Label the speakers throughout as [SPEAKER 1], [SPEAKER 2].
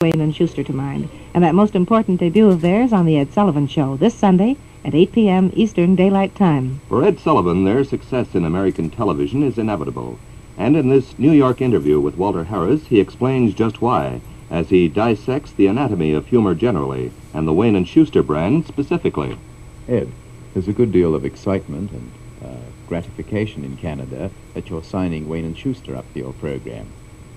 [SPEAKER 1] Wayne and Shuster to mind, and that most important debut of theirs on the Ed Sullivan Show this Sunday at 8 p.m. Eastern Daylight Time.
[SPEAKER 2] For Ed Sullivan, their success in American television is inevitable. And in this New York interview with Walter Harris, he explains just why, as he dissects the anatomy of humor generally and the Wayne and Shuster brand specifically.
[SPEAKER 3] Ed, there's a good deal of excitement and gratification in Canada that you're signing Wayne and Shuster up for your program.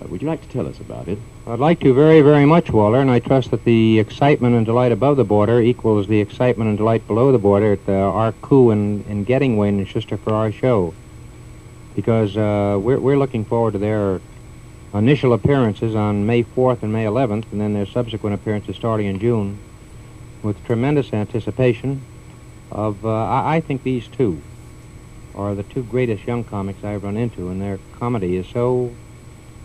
[SPEAKER 3] Would you like to tell us about it?
[SPEAKER 4] I'd like to very, very much, Walter, and I trust that the excitement and delight above the border equals the excitement and delight below the border at our coup in getting Wayne and Shuster for our show. Because we're looking forward to their initial appearances on May 4th and May 11th, and then their subsequent appearances starting in June, with tremendous anticipation of, I think these two are the two greatest young comics I've run into, and their comedy is so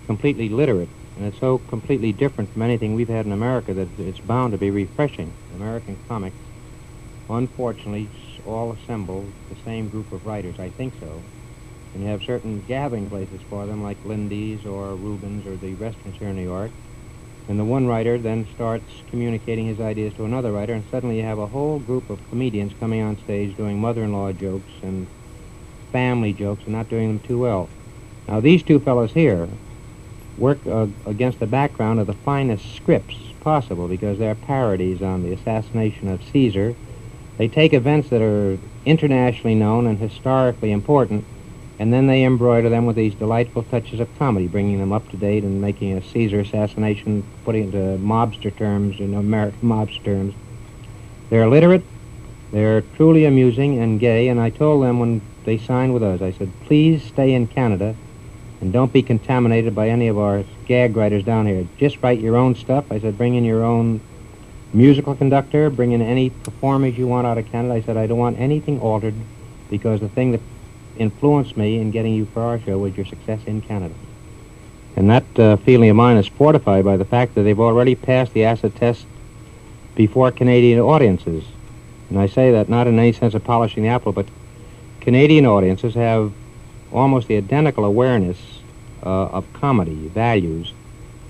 [SPEAKER 4] completely literate, and it's so completely different from anything we've had in America that it's bound to be refreshing. American comics, unfortunately, all assemble the same group of writers, I think so, and you have certain gathering places for them, like Lindy's or Rubens or the restaurants here in New York, and the one writer then starts communicating his ideas to another writer, and suddenly you have a whole group of comedians coming on stage doing mother-in-law jokes and family jokes and not doing them too well. Now, these two fellows here work against the background of the finest scripts possible, because they're parodies on the assassination of Caesar. They take events that are internationally known and historically important, and then they embroider them with these delightful touches of comedy, bringing them up to date and making a Caesar assassination, putting it into mobster terms, American mobster terms. They're literate, they're truly amusing and gay, and I told them when they signed with us, I said, please stay in Canada and don't be contaminated by any of our gag writers down here. Just write your own stuff. I said, bring in your own musical conductor, bring in any performers you want out of Canada. I said, I don't want anything altered, because the thing that influenced me in getting you for our show was your success in Canada. And that feeling of mine is fortified by the fact that they've already passed the acid test before Canadian audiences. And I say that not in any sense of polishing the apple, but Canadian audiences have almost the identical awareness of comedy values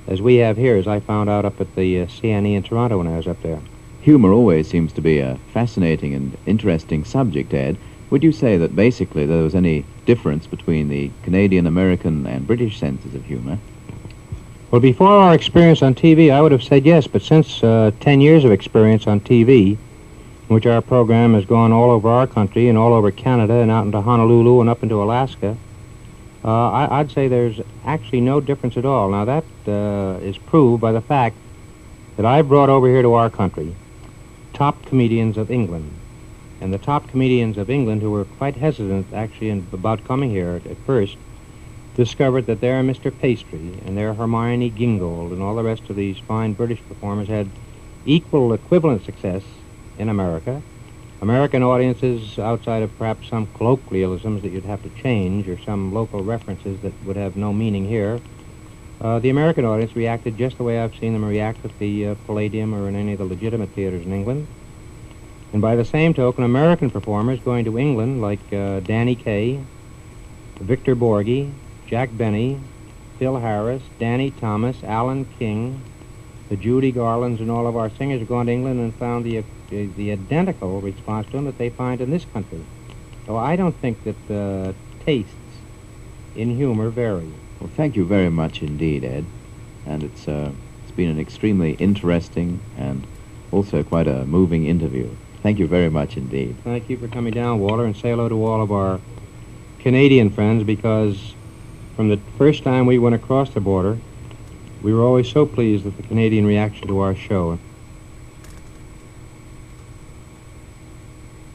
[SPEAKER 4] as we have here, as I found out up at the CNE in Toronto when I was up there.
[SPEAKER 3] Humor always seems to be a fascinating and interesting subject, Ed. Would you say that basically there was any difference between the Canadian, American, and British senses of humor?
[SPEAKER 4] Well, before our experience on TV, I would have said yes, but since 10 years of experience on TV, in which our program has gone all over our country and all over Canada and out into Honolulu and up into Alaska, I'd say there's actually no difference at all. Now, that is proved by the fact that I brought over here to our country top comedians of England. And the top comedians of England, who were quite hesitant, actually, about coming here at first, discovered that their Mr. Pastry and their Hermione Gingold and all the rest of these fine British performers had equal, equivalent success in America. American audiences, outside of perhaps some colloquialisms that you'd have to change or some local references that would have no meaning here, the American audience reacted just the way I've seen them react at the Palladium or in any of the legitimate theaters in England. And by the same token, American performers going to England, like Danny Kaye, Victor Borge, Jack Benny, Phil Harris, Danny Thomas, Alan King, the Judy Garlands, and all of our singers have gone to England and found the identical response to them that they find in this country. So I don't think that tastes in humor vary.
[SPEAKER 3] Well, thank you very much indeed, Ed. And it's been an extremely interesting and also quite a moving interview. Thank you very much indeed.
[SPEAKER 4] Thank you for coming down, Walter, and say hello to all of our Canadian friends, because from the first time we went across the border, we were always so pleased with the Canadian reaction to our show.